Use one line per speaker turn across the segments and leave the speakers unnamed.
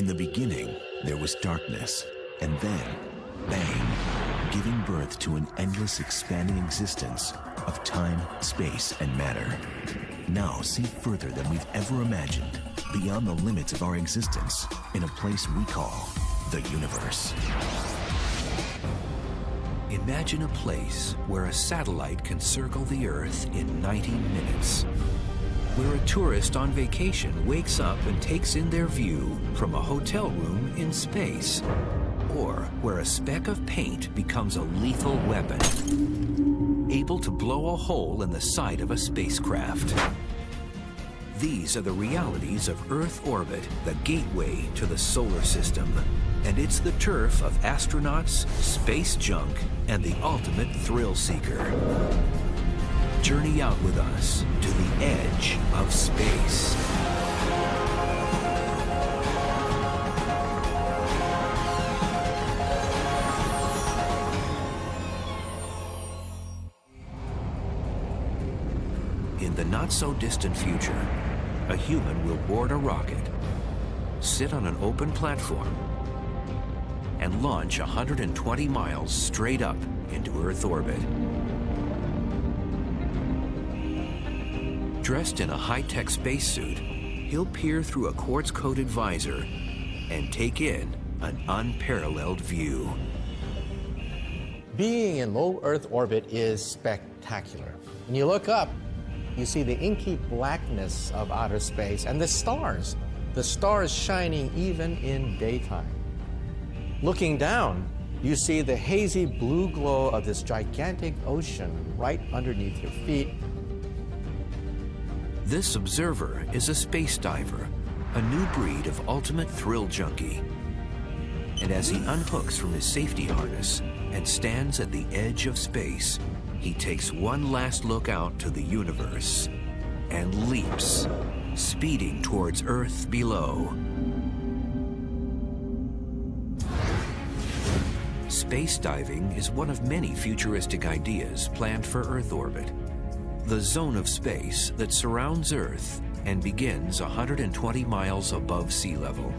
In the beginning, there was darkness, and then, bang, giving birth to an endless expanding existence of time, space, and matter. Now see further than we've ever imagined, beyond the limits of our existence, in a place we call the universe.
Imagine a place where a satellite can circle the Earth in 90 minutes. Where a tourist on vacation wakes up and takes in their view from a hotel room in space. Or where a speck of paint becomes a lethal weapon, able to blow a hole in the side of a spacecraft. These are the realities of Earth orbit, the gateway to the solar system. And it's the turf of astronauts, space junk, and the ultimate thrill seeker. Journey out with us to the edge of space. In the not-so-distant future, a human will board a rocket, sit on an open platform, and launch 120 miles straight up into Earth orbit. Dressed in a high-tech spacesuit, he'll peer through a quartz-coated visor and take in an unparalleled view.
Being in low Earth orbit is spectacular. When you look up, you see the inky blackness of outer space and the stars shining even in daytime. Looking down, you see the hazy blue glow of this gigantic ocean right underneath your feet.
This observer is a space diver, a new breed of ultimate thrill junkie. And as he unhooks from his safety harness and stands at the edge of space, he takes one last look out to the universe and leaps, speeding towards Earth below. Space diving is one of many futuristic ideas planned for Earth orbit. The zone of space that surrounds Earth and begins 120 miles above sea level.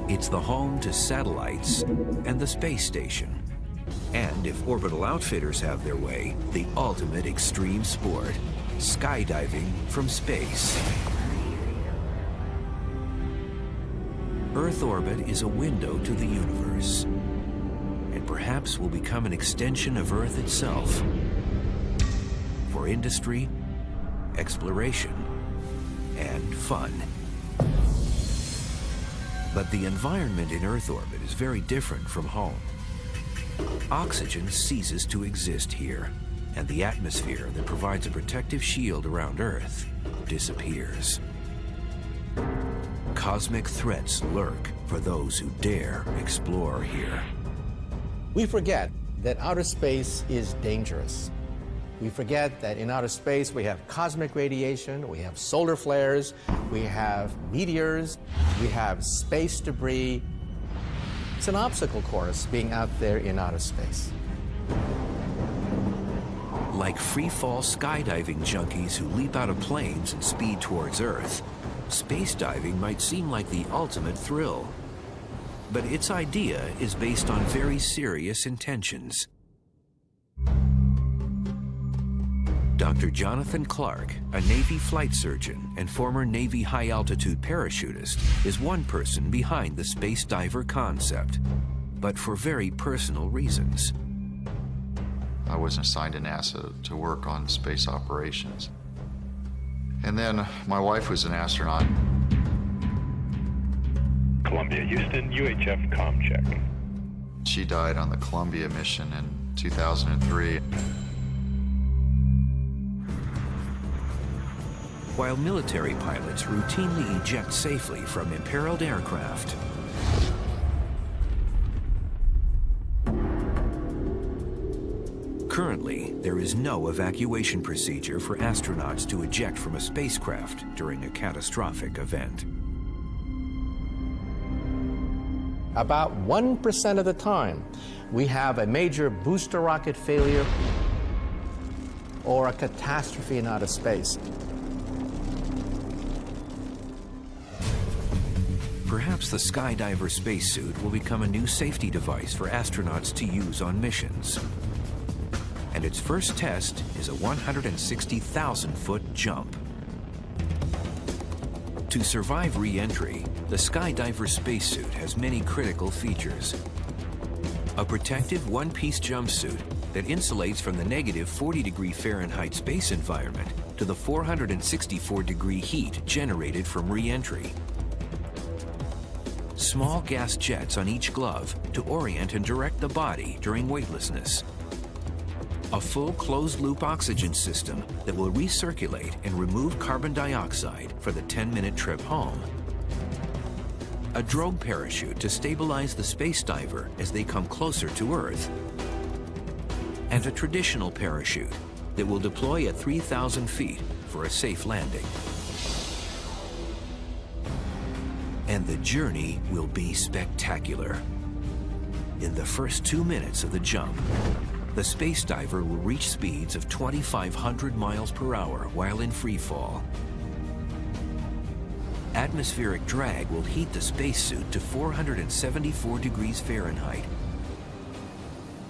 It's the home to satellites and the space station. And if orbital outfitters have their way, the ultimate extreme sport, skydiving from space. Earth orbit is a window to the universe, and perhaps will become an extension of Earth itself for industry, exploration, and fun. But the environment in Earth orbit is very different from home. Oxygen ceases to exist here, and the atmosphere that provides a protective shield around Earth disappears. Cosmic threats lurk for those who dare explore here.
We forget that outer space is dangerous. We forget that in outer space we have cosmic radiation, we have solar flares, we have meteors, we have space debris. It's an obstacle course being out there in outer space.
Like free-fall skydiving junkies who leap out of planes and speed towards Earth, space diving might seem like the ultimate thrill. But its idea is based on very serious intentions. Dr. Jonathan Clark, a Navy flight surgeon and former Navy high-altitude parachutist, is one person behind the space diver concept, but for very personal reasons.
I was assigned to NASA to work on space operations. And then my wife was an astronaut.
Columbia, Houston, UHF comm check.
She died on the Columbia mission in 2003.
While military pilots routinely eject safely from imperiled aircraft, currently, there is no evacuation procedure for astronauts to eject from a spacecraft during a catastrophic event.
About 1% of the time, we have a major booster rocket failure or a catastrophe in outer space.
Perhaps the skydiver spacesuit will become a new safety device for astronauts to use on missions. And its first test is a 160,000-foot jump. To survive re-entry, the skydiver spacesuit has many critical features. A protective one-piece jumpsuit that insulates from the negative 40-degree Fahrenheit space environment to the 464-degree heat generated from re-entry. Small gas jets on each glove to orient and direct the body during weightlessness. A full closed-loop oxygen system that will recirculate and remove carbon dioxide for the 10-minute trip home. A drogue parachute to stabilize the space diver as they come closer to Earth. And a traditional parachute that will deploy at 3,000 feet for a safe landing. And the journey will be spectacular. In the first 2 minutes of the jump, the space diver will reach speeds of 2,500 miles per hour while in free fall. Atmospheric drag will heat the spacesuit to 474 degrees Fahrenheit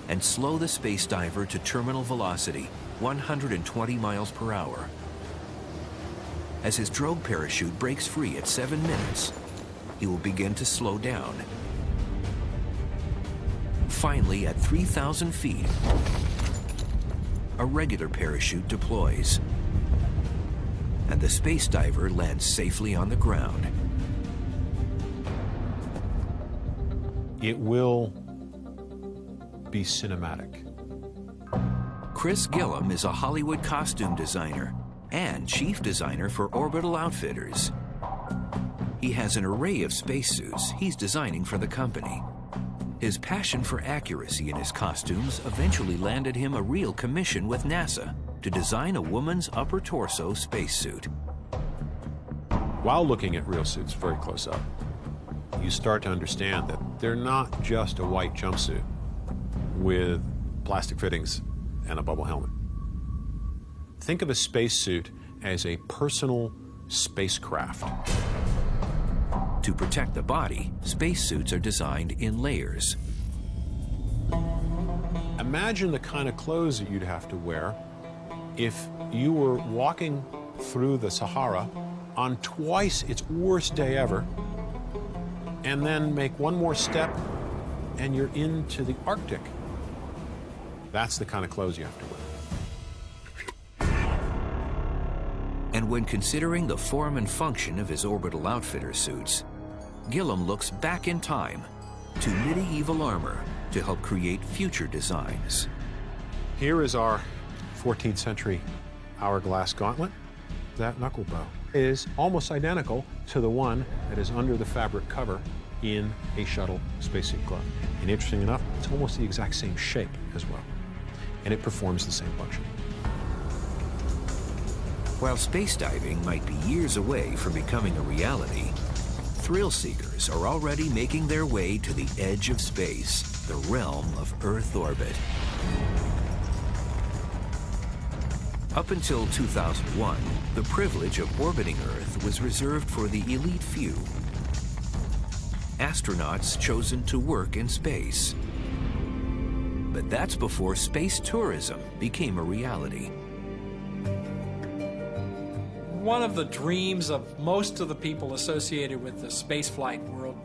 and slow the space diver to terminal velocity, 120 miles per hour. As his drogue parachute breaks free at 7 minutes, he will begin to slow down. Finally, at 3,000 feet, a regular parachute deploys, and the space diver lands safely on the ground.
It will be cinematic.
Chris Gillum is a Hollywood costume designer and chief designer for Orbital Outfitters. He has an array of spacesuits he's designing for the company. His passion for accuracy in his costumes eventually landed him a real commission with NASA to design a woman's upper torso spacesuit.
While looking at real suits very close up, you start to understand that they're not just a white jumpsuit with plastic fittings and a bubble helmet. Think of a spacesuit as a personal spacecraft.
To protect the body, spacesuits are designed in layers.
Imagine the kind of clothes that you'd have to wear if you were walking through the Sahara on twice its worst day ever, and then make one more step and you're into the Arctic. That's the kind of clothes you have to wear.
And when considering the form and function of his Orbital Outfitter suits, Gillum looks back in time to medieval armor to help create future designs.
Here is our 14th century hourglass gauntlet. That knuckle bow is almost identical to the one that is under the fabric cover in a shuttle spacesuit glove. And interesting enough, it's almost the exact same shape as well. And it performs the same function.
While space diving might be years away from becoming a reality, thrill seekers are already making their way to the edge of space, the realm of Earth orbit. Up until 2001, the privilege of orbiting Earth was reserved for the elite few. Astronauts chosen to work in space. But that's before space tourism became a reality.
One of the dreams of most of the people associated with the spaceflight world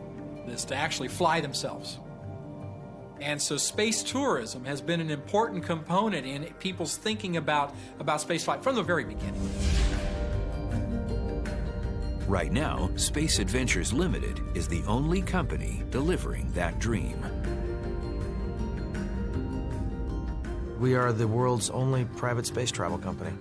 is to actually fly themselves. And so space tourism has been an important component in people's thinking about spaceflight from the very beginning.
Right now, Space Adventures Limited is the only company delivering that dream.
We are the world's only private space travel company.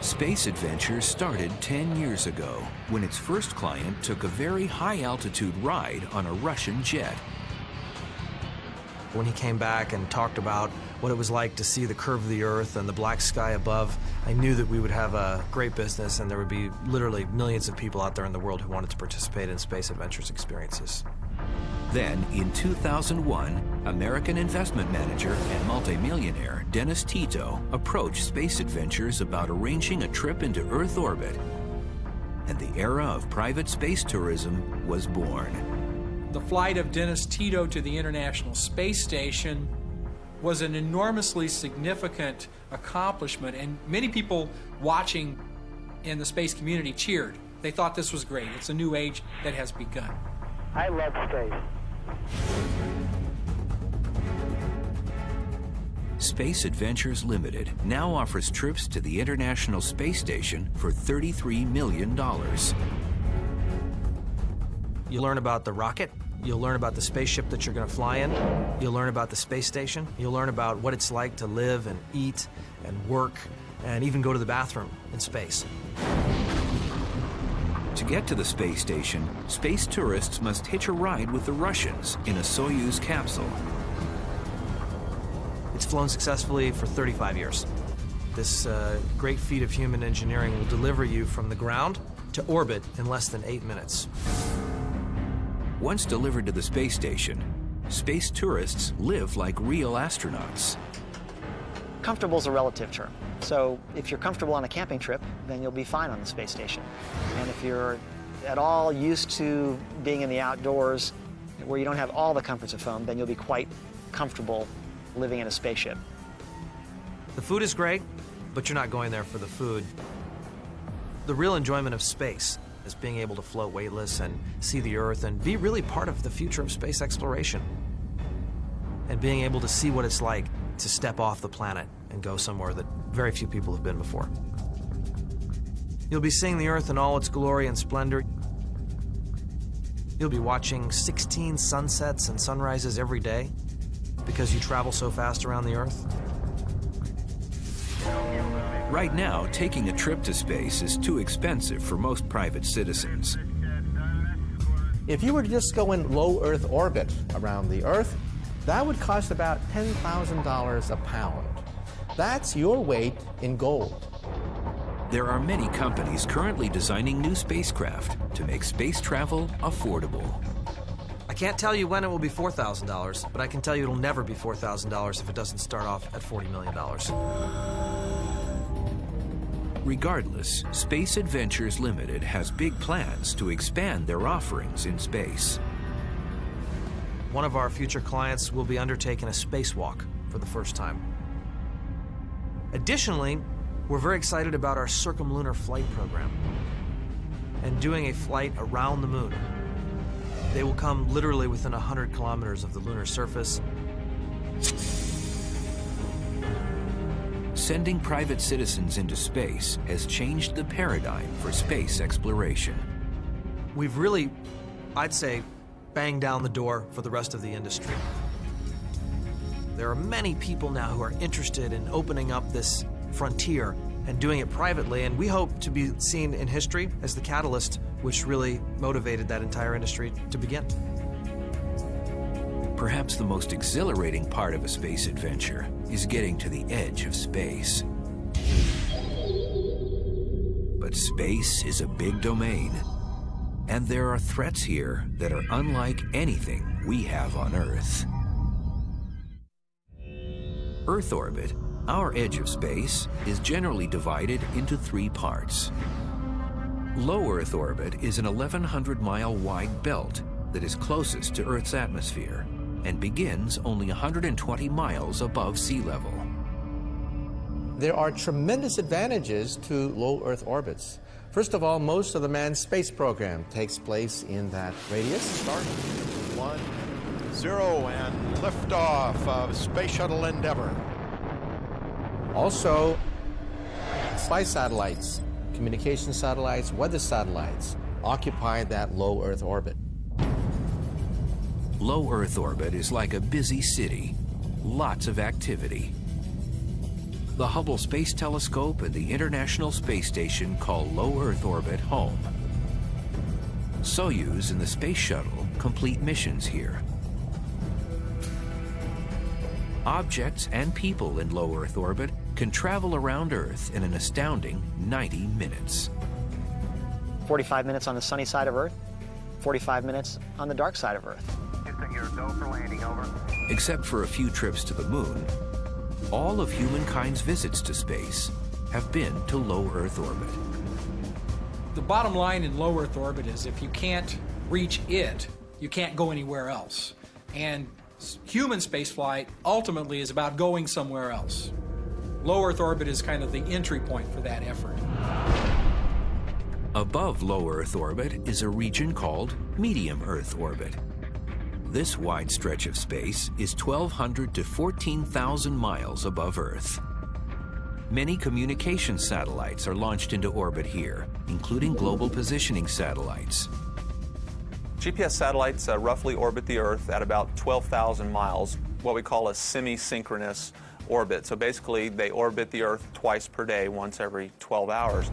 Space Adventures started 10 years ago when its first client took a very high-altitude ride on a Russian jet.
When he came back and talked about what it was like to see the curve of the Earth and the black sky above, I knew that we would have a great business and there would be literally millions of people out there in the world who wanted to participate in Space Adventures experiences.
Then, in 2001, American investment manager and multimillionaire Dennis Tito approached Space Adventures about arranging a trip into Earth orbit and the era of private space tourism was born.
The flight of Dennis Tito to the International Space Station was an enormously significant accomplishment, and many people watching in the space community cheered. They thought this was great. It's a new age that has begun.
I love space.
Space Adventures Limited now offers trips to the International Space Station for $33 million.
You learn about the rocket, you'll learn about the spaceship that you're going to fly in, you'll learn about the space station, you'll learn about what it's like to live and eat and work and even go to the bathroom in space.
To get to the space station, space tourists must hitch a ride with the Russians in a Soyuz capsule.
It's flown successfully for 35 years. This great feat of human engineering will deliver you from the ground to orbit in less than 8 minutes.
Once delivered to the space station, space tourists live like real astronauts.
Comfortable is a relative term. So if you're comfortable on a camping trip, then you'll be fine on the space station. And if you're at all used to being in the outdoors where you don't have all the comforts of home, then you'll be quite comfortable living in a spaceship.
The food is great, but you're not going there for the food. The real enjoyment of space is being able to float weightless and see the Earth and be really part of the future of space exploration. And being able to see what it's like to step off the planet and go somewhere that very few people have been before. You'll be seeing the Earth in all its glory and splendor. You'll be watching 16 sunsets and sunrises every day because you travel so fast around the Earth.
Right now, taking a trip to space is too expensive for most private citizens.
If you were to just go in low Earth orbit around the Earth, that would cost about $10,000 a pound. That's your weight in gold.
There are many companies currently designing new spacecraft to make space travel affordable.
I can't tell you when it will be $4,000, but I can tell you it'll never be $4,000 if it doesn't start off at $40 million.
Regardless, Space Adventures Limited has big plans to expand their offerings in space.
One of our future clients will be undertaking a spacewalk for the first time. Additionally, we're very excited about our circumlunar flight program and doing a flight around the moon. They will come literally within 100 kilometers of the lunar surface.
Sending private citizens into space has changed the paradigm for space exploration.
We've really, I'd say, banged down the door for the rest of the industry. There are many people now who are interested in opening up this frontier and doing it privately, and we hope to be seen in history as the catalyst which really motivated that entire industry to begin.
Perhaps the most exhilarating part of a space adventure is getting to the edge of space. But space is a big domain, and there are threats here that are unlike anything we have on Earth. Earth orbit, our edge of space, is generally divided into 3 parts. Low Earth orbit is an 1,100-mile wide belt that is closest to Earth's atmosphere and begins only 120 miles above sea level.
There are tremendous advantages to low Earth orbits. First of all, most of the manned space program takes place in that radius.
Start 1, 0, and liftoff of Space Shuttle Endeavour.
Also, spy satellites, communication satellites, weather satellites occupy that low Earth orbit.
Low Earth orbit is like a busy city, lots of activity. The Hubble Space Telescope and the International Space Station call low Earth orbit home. Soyuz and the Space Shuttle complete missions here. Objects and people in low Earth orbit can travel around Earth in an astounding 90 minutes.
45 minutes on the sunny side of Earth, 45 minutes on the dark side of Earth.
Houston, you're go for landing, over.
Except for a few trips to the moon, all of humankind's visits to space have been to low Earth orbit.
The bottom line in low Earth orbit is if you can't reach it, you can't go anywhere else. And human spaceflight ultimately is about going somewhere else. Low Earth orbit is kind of the entry point for that effort.
Above low Earth orbit is a region called medium Earth orbit. This wide stretch of space is 1,200 to 14,000 miles above Earth. Many communication satellites are launched into orbit here, including global positioning satellites.
GPS satellites roughly orbit the Earth at about 12,000 miles, what we call a semi-synchronous orbit. So basically, they orbit the Earth twice per day, once every 12 hours.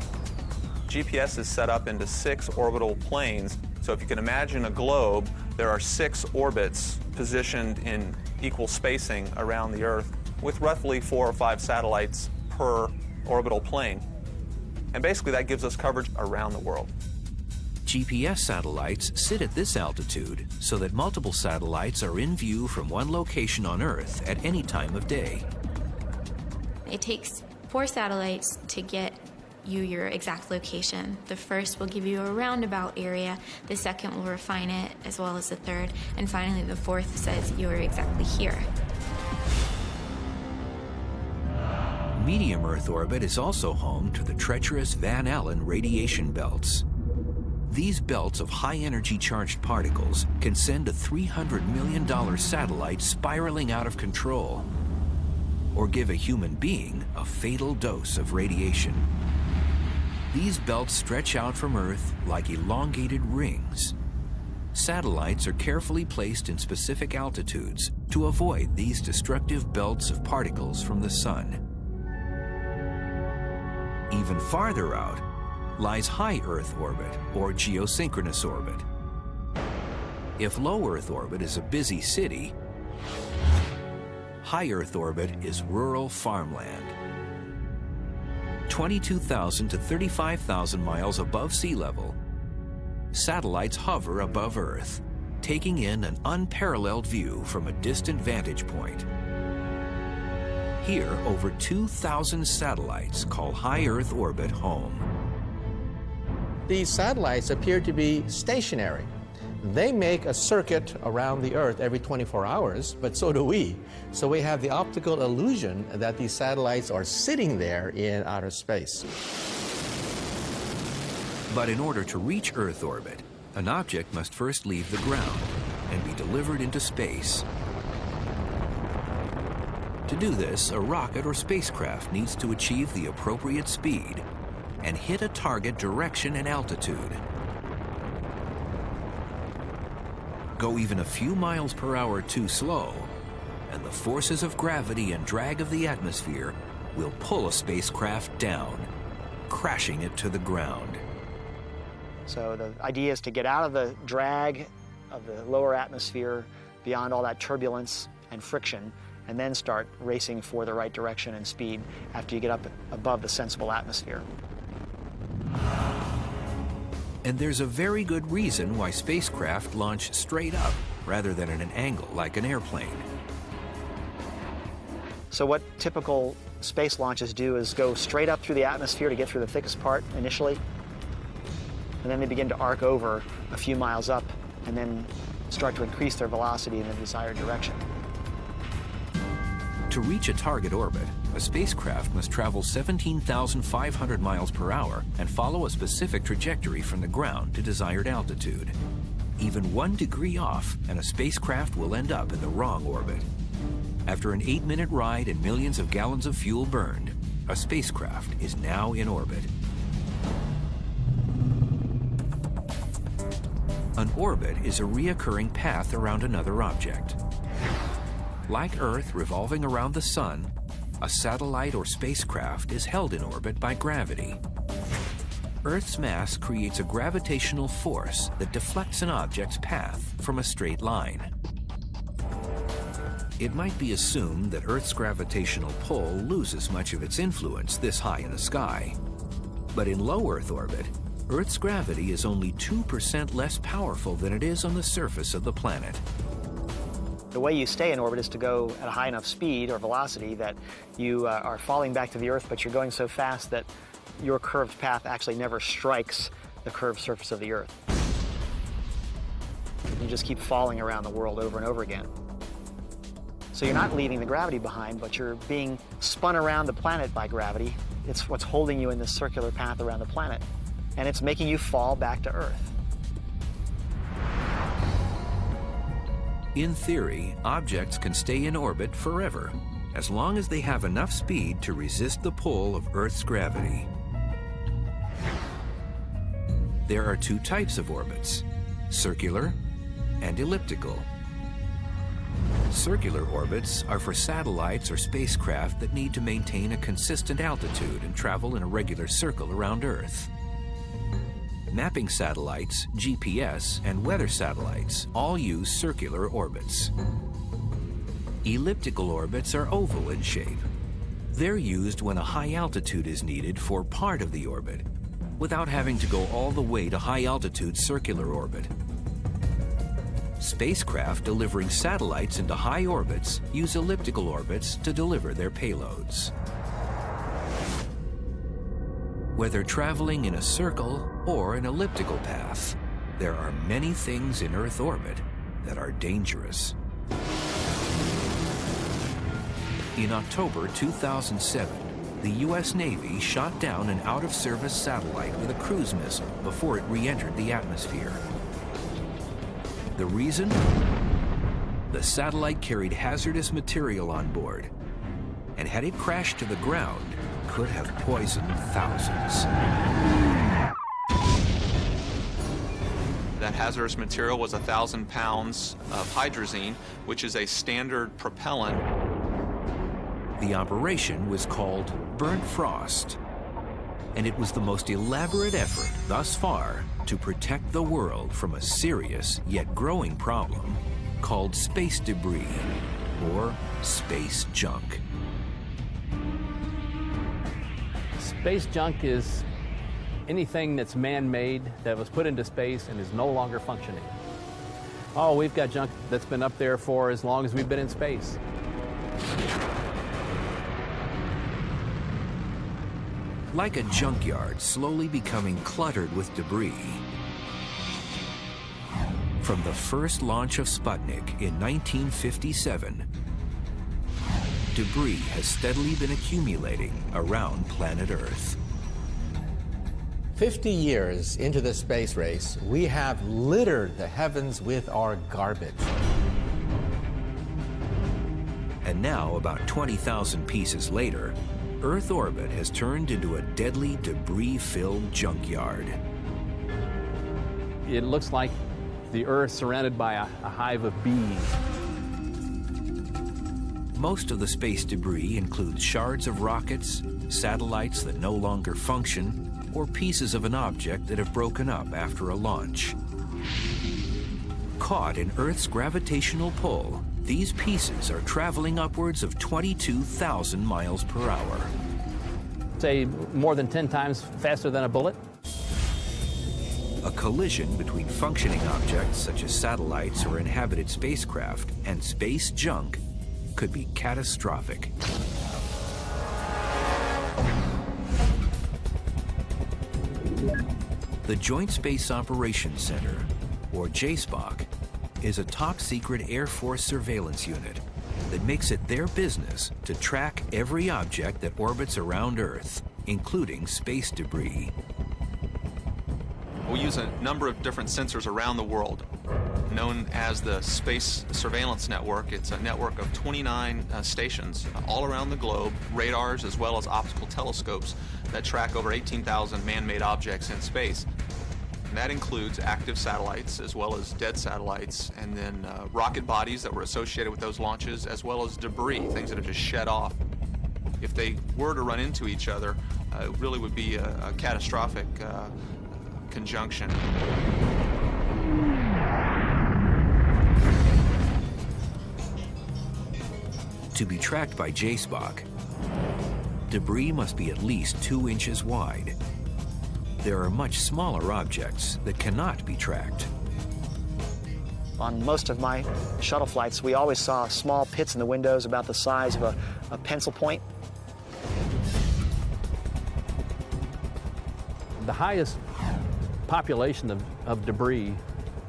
GPS is set up into 6 orbital planes. So if you can imagine a globe, there are 6 orbits positioned in equal spacing around the Earth, with roughly 4 or 5 satellites per orbital plane. And basically that gives us coverage around the world.
GPS satellites sit at this altitude so that multiple satellites are in view from one location on Earth at any time of day.
It takes 4 satellites to get you your exact location. The first will give you a roundabout area, the second will refine it, as well as the third, and finally the fourth says you're exactly here.
Medium Earth orbit is also home to the treacherous Van Allen radiation belts. These belts of high-energy charged particles can send a $300 million satellite spiraling out of control, or give a human being a fatal dose of radiation. These belts stretch out from Earth like elongated rings. Satellites are carefully placed in specific altitudes to avoid these destructive belts of particles from the sun. Even farther out lies high Earth orbit, or geosynchronous orbit. If low Earth orbit is a busy city, high Earth orbit is rural farmland. 22,000 to 35,000 miles above sea level, satellites hover above Earth, taking in an unparalleled view from a distant vantage point. Here, over 2,000 satellites call high Earth orbit home.
These satellites appear to be stationary. They make a circuit around the Earth every 24 hours, but so do we. So we have the optical illusion that these satellites are sitting there in outer space.
But in order to reach Earth orbit, an object must first leave the ground and be delivered into space. To do this, a rocket or spacecraft needs to achieve the appropriate speed and hit a target direction and altitude. Go even a few miles per hour too slow, and the forces of gravity and drag of the atmosphere will pull a spacecraft down, crashing it to the ground.
So the idea is to get out of the drag of the lower atmosphere, beyond all that turbulence and friction, and then start racing for the right direction and speed after you get up above the sensible atmosphere.
And there's a very good reason why spacecraft launch straight up rather than at an angle like an airplane.
So what typical space launches do is go straight up through the atmosphere to get through the thickest part initially, and then they begin to arc over a few miles up and then start to increase their velocity in the desired direction.
To reach a target orbit, a spacecraft must travel 17,500 miles per hour and follow a specific trajectory from the ground to desired altitude. Even 1 degree off, and a spacecraft will end up in the wrong orbit. After an 8-minute ride and millions of gallons of fuel burned, a spacecraft is now in orbit. An orbit is a reoccurring path around another object. Like Earth revolving around the Sun, a satellite or spacecraft is held in orbit by gravity. Earth's mass creates a gravitational force that deflects an object's path from a straight line. It might be assumed that Earth's gravitational pull loses much of its influence this high in the sky. But in low Earth orbit, Earth's gravity is only 2% less powerful than it is on the surface of the planet.
The way you stay in orbit is to go at a high enough speed or velocity that you are falling back to the Earth, but you're going so fast that your curved path actually never strikes the curved surface of the Earth. You just keep falling around the world over and over again. So you're not leaving the gravity behind, but you're being spun around the planet by gravity. It's what's holding you in this circular path around the planet, and it's making you fall back to Earth.
In theory, objects can stay in orbit forever, as long as they have enough speed to resist the pull of Earth's gravity. There are two types of orbits, circular and elliptical. Circular orbits are for satellites or spacecraft that need to maintain a consistent altitude and travel in a regular circle around Earth. Mapping satellites, GPS, and weather satellites all use circular orbits. Elliptical orbits are oval in shape. They're used when a high altitude is needed for part of the orbit, without having to go all the way to high-altitude circular orbit. Spacecraft delivering satellites into high orbits use elliptical orbits to deliver their payloads. Whether traveling in a circle or an elliptical path, there are many things in Earth orbit that are dangerous. In October 2007, the U.S. Navy shot down an out-of-service satellite with a cruise missile before it re-entered the atmosphere. The reason? The satellite carried hazardous material on board, and had it crashed to the ground, could have poisoned thousands.
That hazardous material was 1,000 pounds of hydrazine, which is a standard propellant.
The operation was called Burnt Frost, and it was the most elaborate effort thus far to protect the world from a serious yet growing problem called space debris, or space junk.
Space junk is anything that's man-made that was put into space and is no longer functioning. Oh, we've got junk that's been up there for as long as we've been in space.
Like a junkyard slowly becoming cluttered with debris. From the first launch of Sputnik in 1957, debris has steadily been accumulating around planet Earth.
50 years into the space race, we have littered the heavens with our garbage.
And now, about 20,000 pieces later, Earth orbit has turned into a deadly debris-filled junkyard.
It looks like the Earth surrounded by a hive of bees.
Most of the space debris includes shards of rockets, satellites that no longer function, or pieces of an object that have broken up after a launch. Caught in Earth's gravitational pull, these pieces are traveling upwards of 22,000 miles per hour.
Say more than 10 times faster than a bullet.
A collision between functioning objects such as satellites or inhabited spacecraft and space junk could be catastrophic. The Joint Space Operations Center, or JSPOC, is a top-secret Air Force surveillance unit that makes it their business to track every object that orbits around Earth, including space debris.
We use a number of different sensors around the world, known as the Space Surveillance Network. It's a network of 29 stations all around the globe, radars as well as optical telescopes that track over 18,000 man-made objects in space. And that includes active satellites as well as dead satellites, and then rocket bodies that were associated with those launches, as well as debris, things that have just shed off. If they were to run into each other, it really would be a catastrophic conjunction.
To be tracked by JSPOC, debris must be at least 2 inches wide. There are much smaller objects that cannot be tracked.
On most of my shuttle flights, we always saw small pits in the windows about the size of a pencil point.
The highest population of debris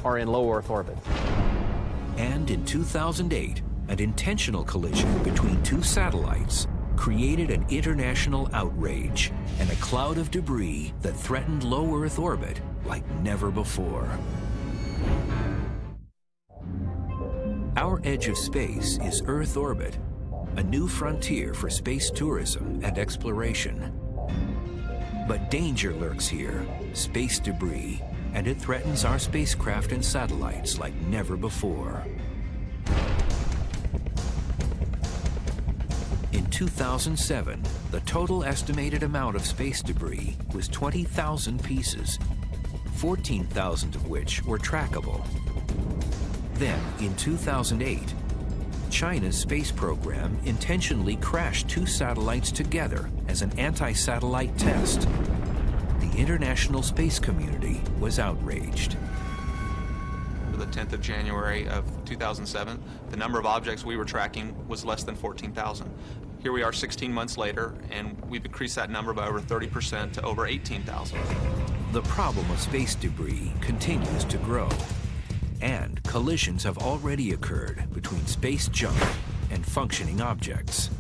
are in low Earth orbit.
And in 2008, an intentional collision between two satellites created an international outrage and a cloud of debris that threatened low Earth orbit like never before. Our edge of space is Earth orbit, a new frontier for space tourism and exploration. But danger lurks here, space debris, and it threatens our spacecraft and satellites like never before. In 2007, the total estimated amount of space debris was 20,000 pieces, 14,000 of which were trackable. Then, in 2008, China's space program intentionally crashed two satellites together as an anti-satellite test. The international space community was outraged.
The 10th of January of 2007, the number of objects we were tracking was less than 14,000. Here we are 16 months later, and we've increased that number by over 30% to over 18,000.
The problem of space debris continues to grow, and collisions have already occurred between space junk and functioning objects.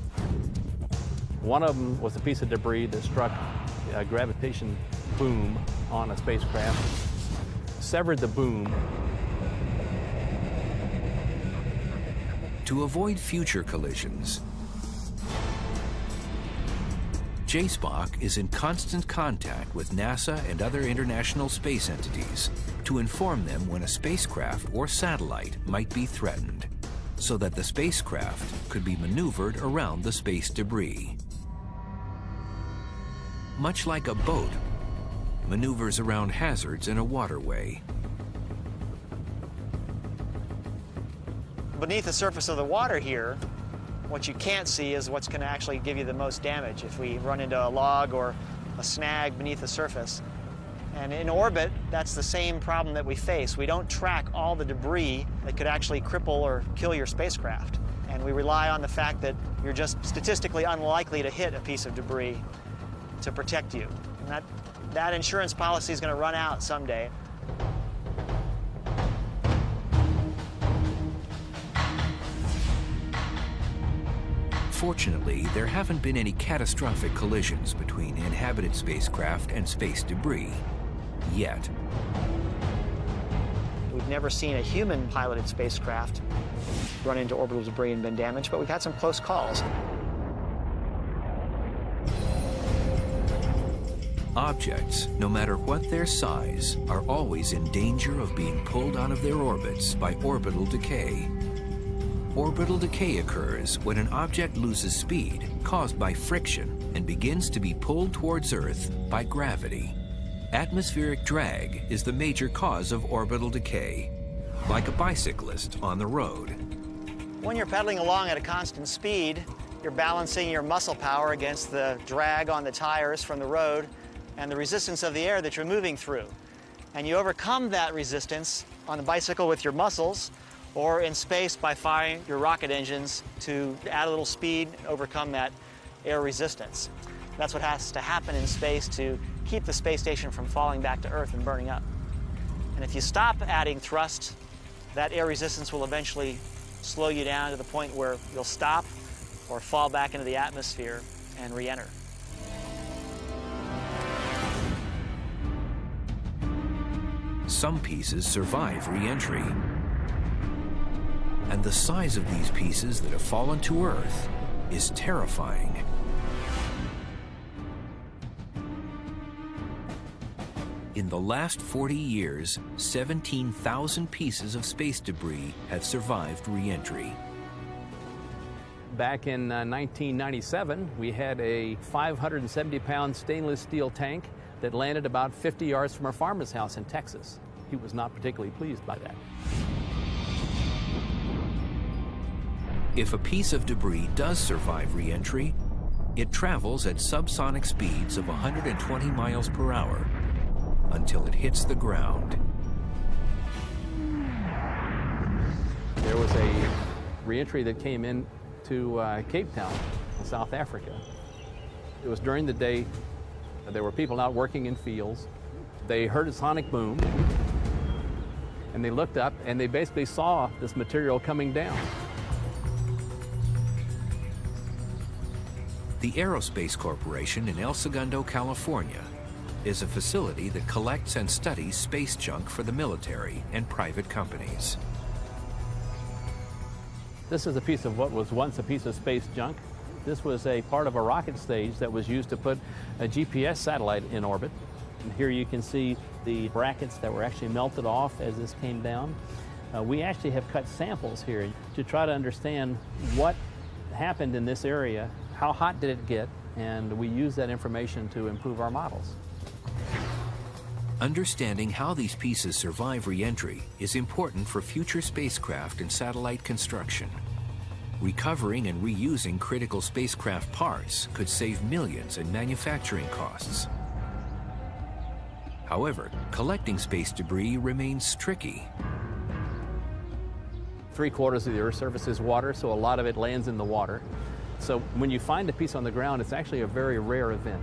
One of them was a piece of debris that struck a gravitation boom on a spacecraft, severed the boom.
To avoid future collisions, JSPOC is in constant contact with NASA and other international space entities to inform them when a spacecraft or satellite might be threatened, so that the spacecraft could be maneuvered around the space debris. Much like a boat maneuvers around hazards in a waterway.
Beneath the surface of the water here, what you can't see is what's going to actually give you the most damage if we run into a log or a snag beneath the surface. And in orbit, that's the same problem that we face. We don't track all the debris that could actually cripple or kill your spacecraft. And we rely on the fact that you're just statistically unlikely to hit a piece of debris to protect you. And that insurance policy is going to run out someday.
Fortunately, there haven't been any catastrophic collisions between inhabited spacecraft and space debris, yet.
We've never seen a human-piloted spacecraft run into orbital debris and been damaged, but we've had some close calls.
Objects, no matter what their size, are always in danger of being pulled out of their orbits by orbital decay. Orbital decay occurs when an object loses speed caused by friction and begins to be pulled towards Earth by gravity. Atmospheric drag is the major cause of orbital decay, like a bicyclist on the road.
When you're pedaling along at a constant speed, you're balancing your muscle power against the drag on the tires from the road and the resistance of the air that you're moving through. And you overcome that resistance on the bicycle with your muscles, or in space by firing your rocket engines to add a little speed and overcome that air resistance. That's what has to happen in space to keep the space station from falling back to Earth and burning up. And if you stop adding thrust, that air resistance will eventually slow you down to the point where you'll stop or fall back into the atmosphere and re-enter.
Some pieces survive re-entry. And the size of these pieces that have fallen to Earth is terrifying. In the last 40 years, 17,000 pieces of space debris have survived re-entry.
Back in 1997, we had a 570-pound stainless steel tank that landed about 50 yards from our farmer's house in Texas. He was not particularly pleased by that.
If a piece of debris does survive re-entry, it travels at subsonic speeds of 120 miles per hour until it hits the ground.
There was a re-entry that came in to Cape Town in South Africa. It was during the day. There were people out working in fields, They heard a sonic boom, and they looked up, and they basically saw this material coming down.
The Aerospace Corporation in El Segundo, California, is a facility that collects and studies space junk for the military and private companies.
This is a piece of what was once a piece of space junk. This was a part of a rocket stage that was used to put a GPS satellite in orbit. And here you can see the brackets that were actually melted off as this came down. We actually have cut samples here to try to understand what happened in this area, how hot did it get, and we use that information to improve our models.
Understanding how these pieces survive re-entry is important for future spacecraft and satellite construction. Recovering and reusing critical spacecraft parts could save millions in manufacturing costs. However, collecting space debris remains tricky.
3/4 of the Earth's surface is water, so a lot of it lands in the water. So when you find a piece on the ground, it's actually a very rare event.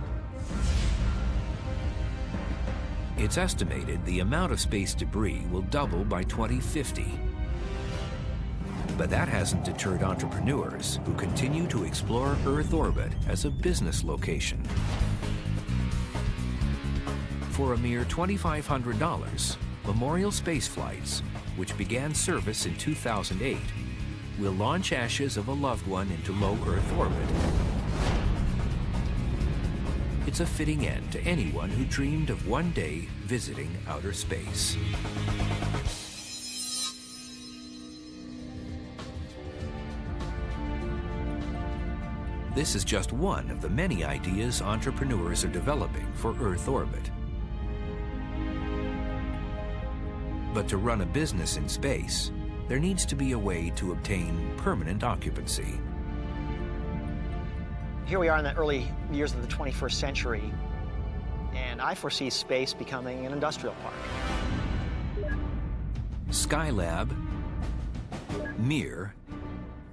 It's estimated the amount of space debris will double by 2050. But that hasn't deterred entrepreneurs who continue to explore Earth orbit as a business location. For a mere $2,500, Memorial Space Flights, which began service in 2008, will launch ashes of a loved one into low Earth orbit. It's a fitting end to anyone who dreamed of one day visiting outer space. This is just one of the many ideas entrepreneurs are developing for Earth orbit. But to run a business in space, there needs to be a way to obtain permanent occupancy.
Here we are in the early years of the 21st century, and I foresee space becoming an industrial park.
Skylab, Mir,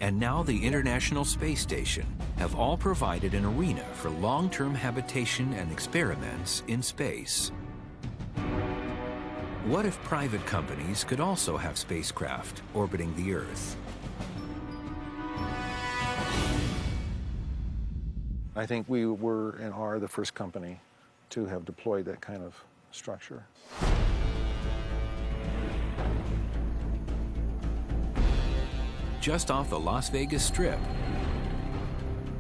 and now the International Space Station have all provided an arena for long-term habitation and experiments in space. What if private companies could also have spacecraft orbiting the Earth?
I think we were and are the first company to have deployed that kind of structure.
Just off the Las Vegas Strip,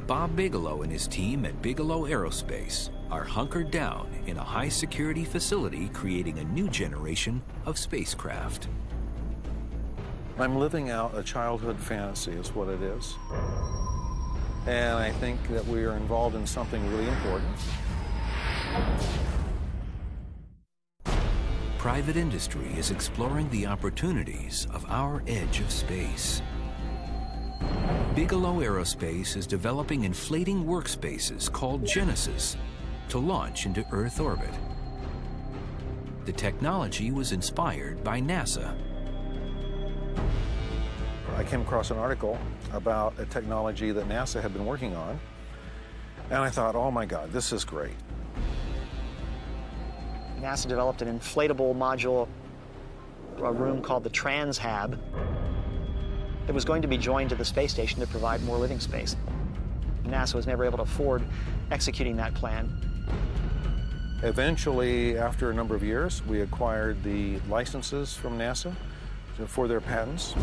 Bob Bigelow and his team at Bigelow Aerospace are hunkered down in a high-security facility creating a new generation of spacecraft.
I'm living out a childhood fantasy is what it is. And I think that we are involved in something really important.
Private industry is exploring the opportunities of our edge of space. Bigelow Aerospace is developing inflating workspaces called Genesis to launch into Earth orbit. The technology was inspired by NASA.
I came across an article about a technology that NASA had been working on, and I thought, oh my God, this is great.
NASA developed an inflatable module, a room called the Transhab. It was going to be joined to the space station to provide more living space. NASA was never able to afford executing that plan.
Eventually, after a number of years, we acquired the licenses from NASA for their patents.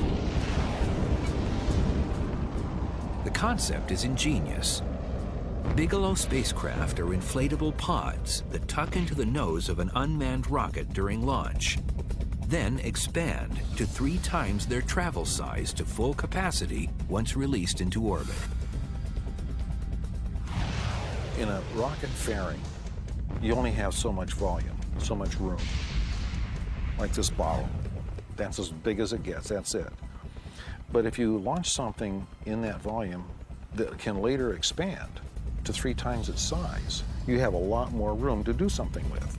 The concept is ingenious. Bigelow spacecraft are inflatable pods that tuck into the nose of an unmanned rocket during launch, then expand to 3 times their travel size to full capacity once released into orbit.
In a rocket fairing, you only have so much volume, so much room. Like this bottle. That's as big as it gets, that's it. But if you launch something in that volume that can later expand to 3 times its size, you have a lot more room to do something with.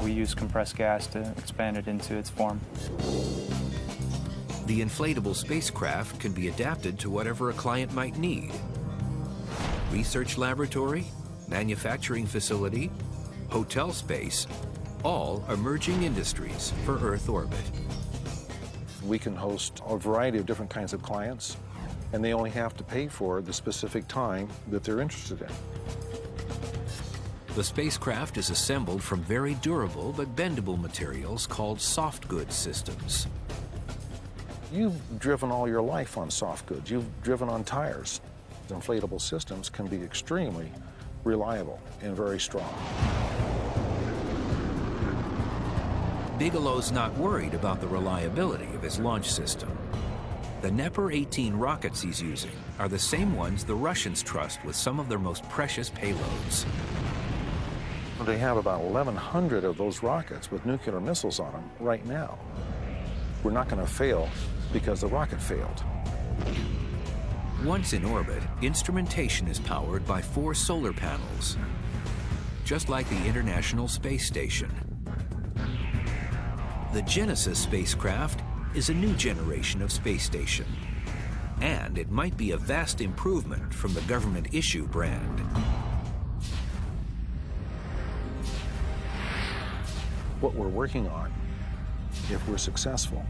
We use compressed gas to expand it into its form.
The inflatable spacecraft can be adapted to whatever a client might need. Research laboratory, manufacturing facility, hotel space, all emerging industries for Earth orbit.
We can host a variety of different kinds of clients, and they only have to pay for the specific time that they're interested in.
The spacecraft is assembled from very durable but bendable materials called soft goods systems.
You've driven all your life on soft goods. You've driven on tires. Inflatable systems can be extremely reliable and very strong.
Bigelow's not worried about the reliability of his launch system. The Dnepr-18 rockets he's using are the same ones the Russians trust with some of their most precious payloads.
They have about 1,100 of those rockets with nuclear missiles on them right now. We're not going to fail because the rocket failed.
Once in orbit, instrumentation is powered by 4 solar panels, just like the International Space Station. The Genesis spacecraft is a new generation of space station, and it might be a vast improvement from the government issue brand.
What we're working on, if we're successful,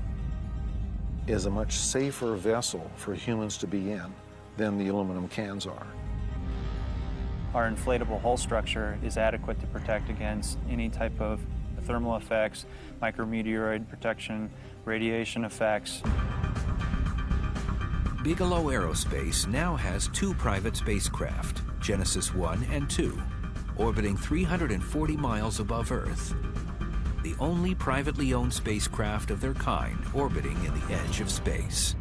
is a much safer vessel for humans to be in than the aluminum cans are.
Our inflatable hull structure is adequate to protect against any type of thermal effects, micrometeoroid protection, radiation effects.
Bigelow Aerospace now has 2 private spacecraft, Genesis 1 and 2, orbiting 340 miles above Earth. The only privately owned spacecraft of their kind orbiting in the edge of space.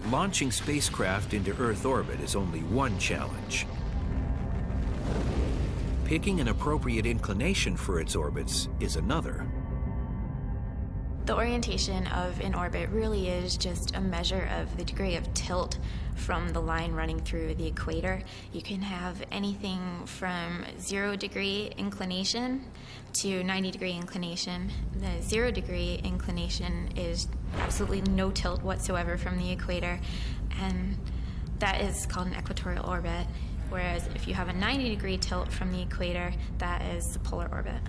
Launching spacecraft into Earth orbit is only one challenge. Picking an appropriate inclination for its orbits is another.
The orientation of an orbit really is just a measure of the degree of tilt from the line running through the equator. You can have anything from 0-degree inclination to 90-degree inclination. The 0-degree inclination is absolutely no tilt whatsoever from the equator, and that is called an equatorial orbit. Whereas if you have a 90-degree tilt from the equator, that is the polar orbit.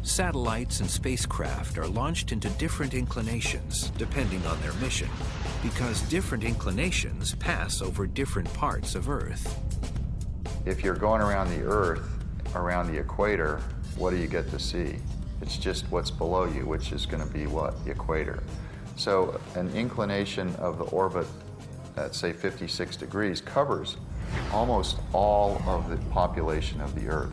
Satellites and spacecraft are launched into different inclinations depending on their mission, because different inclinations pass over different parts of Earth.
If you're going around the Earth, around the equator, what do you get to see? It's just what's below you, which is going to be what? The equator. So an inclination of the orbit at, say, 56 degrees covers almost all of the population of the Earth.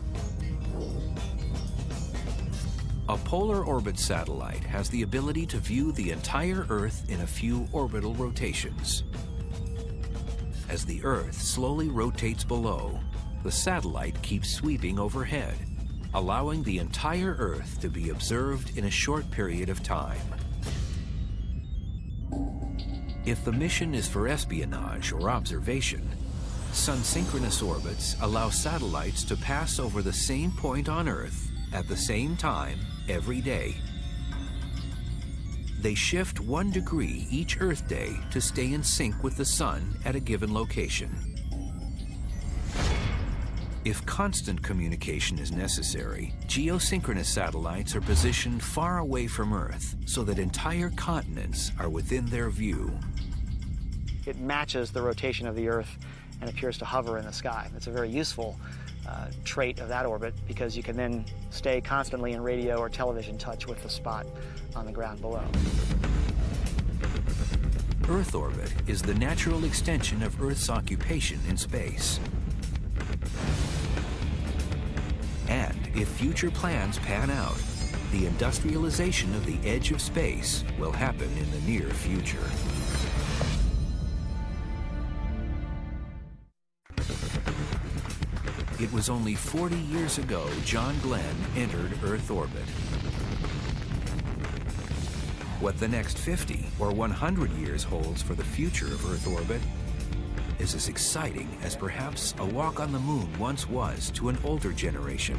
A polar orbit satellite has the ability to view the entire Earth in a few orbital rotations. As the Earth slowly rotates below, the satellite keeps sweeping overhead, allowing the entire Earth to be observed in a short period of time. If the mission is for espionage or observation, sun-synchronous orbits allow satellites to pass over the same point on Earth at the same time every day. They shift 1 degree each Earth day to stay in sync with the sun at a given location. If constant communication is necessary, geosynchronous satellites are positioned far away from Earth so that entire continents are within their view.
It matches the rotation of the Earth and appears to hover in the sky. It's a very useful trait of that orbit because you can then stay constantly in radio or television touch with the spot on the ground below.
Earth orbit is the natural extension of Earth's occupation in space. And if future plans pan out, the industrialization of the edge of space will happen in the near future. It was only 40 years ago John Glenn entered Earth orbit. What the next 50 or 100 years holds for the future of Earth orbit is as exciting as perhaps a walk on the moon once was to an older generation.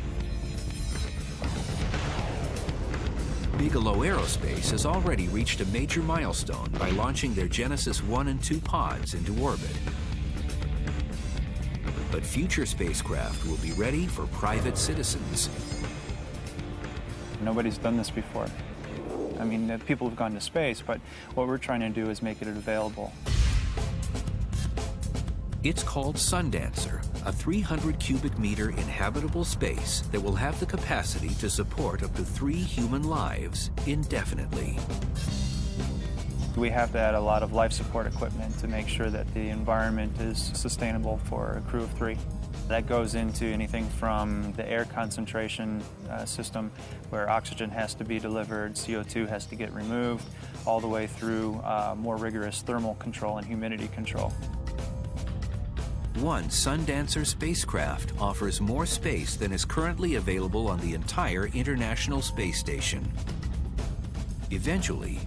Bigelow Aerospace has already reached a major milestone by launching their Genesis 1 and 2 pods into orbit. But future spacecraft will be ready for private citizens.
Nobody's done this before. I mean, people have gone to space, but what we're trying to do is make it available.
It's called Sundancer, a 300 cubic meter inhabitable space that will have the capacity to support up to 3 human lives indefinitely.
We have to add a lot of life support equipment to make sure that the environment is sustainable for a crew of 3. That goes into anything from the air concentration system, where oxygen has to be delivered, CO2 has to get removed, all the way through more rigorous thermal control and humidity control.
One Sundancer spacecraft offers more space than is currently available on the entire International Space Station. Eventually,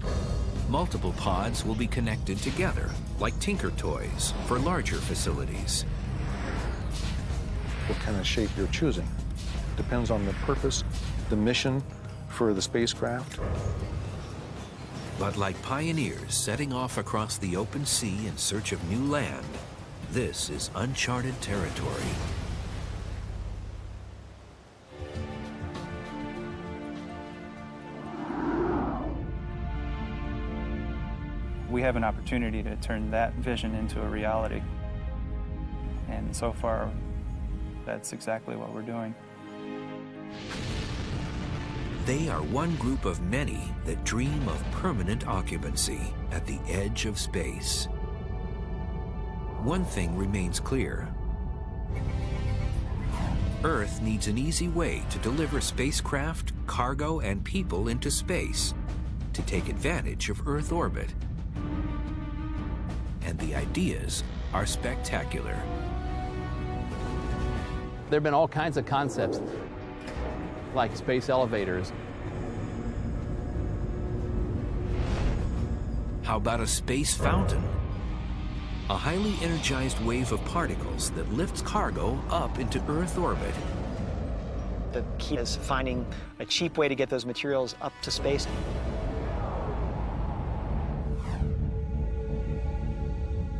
multiple pods will be connected together, like Tinker Toys, for larger facilities.
What kind of shape you're choosing depends on the purpose, the mission for the spacecraft.
But like pioneers setting off across the open sea in search of new land, this is uncharted territory.
We have an opportunity to turn that vision into a reality. And so far, that's exactly what we're doing.
They are one group of many that dream of permanent occupancy at the edge of space. One thing remains clear. Earth needs an easy way to deliver spacecraft, cargo, and people into space to take advantage of Earth orbit. And the ideas are spectacular.
There have been all kinds of concepts, like space elevators.
How about a space fountain? A highly energized wave of particles that lifts cargo up into Earth orbit.
The key is finding a cheap way to get those materials up to space.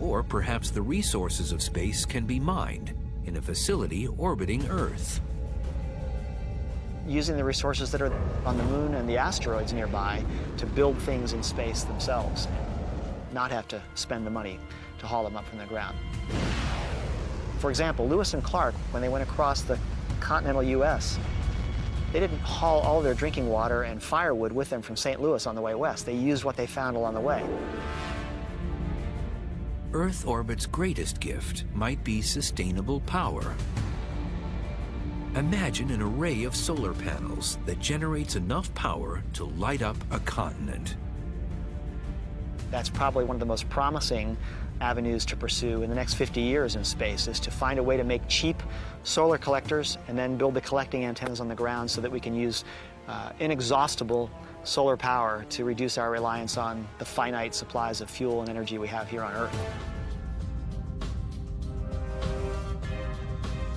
Or perhaps the resources of space can be mined in a facility orbiting Earth.
Using the resources that are on the moon and the asteroids nearby to build things in space themselves, and not have to spend the money to haul them up from the ground. For example, Lewis and Clark, when they went across the continental U.S., they didn't haul all their drinking water and firewood with them from St. Louis on the way west. They used what they found along the way.
Earth orbit's greatest gift might be sustainable power. Imagine an array of solar panels that generates enough power to light up a continent.
That's probably one of the most promising avenues to pursue in the next 50 years in space, is to find a way to make cheap solar collectors and then build the collecting antennas on the ground so that we can use inexhaustible solar power to reduce our reliance on the finite supplies of fuel and energy we have here on Earth.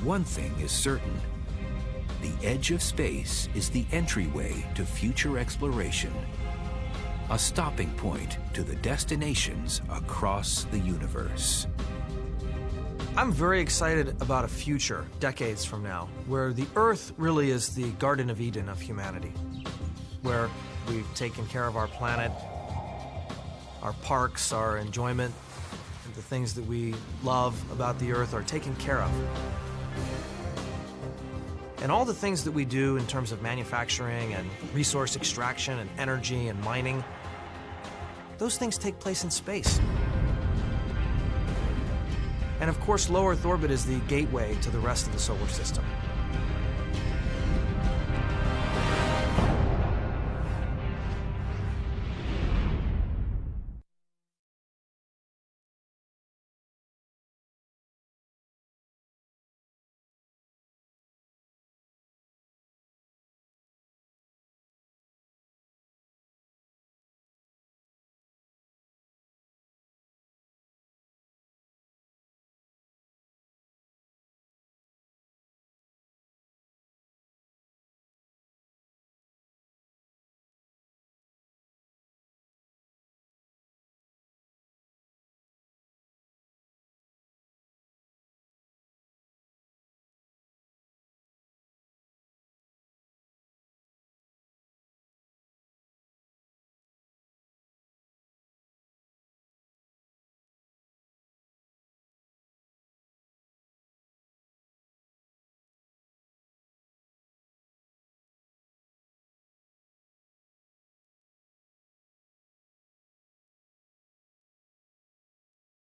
One thing is certain. The edge of space is the entryway to future exploration, a stopping point to the destinations across the universe.
I'm very excited about a future, decades from now, where the Earth really is the Garden of Eden of humanity, where we've taken care of our planet, our parks, our enjoyment, and the things that we love about the Earth are taken care of. And all the things that we do in terms of manufacturing and resource extraction and energy and mining, those things take place in space. And of course, low Earth orbit is the gateway to the rest of the solar system.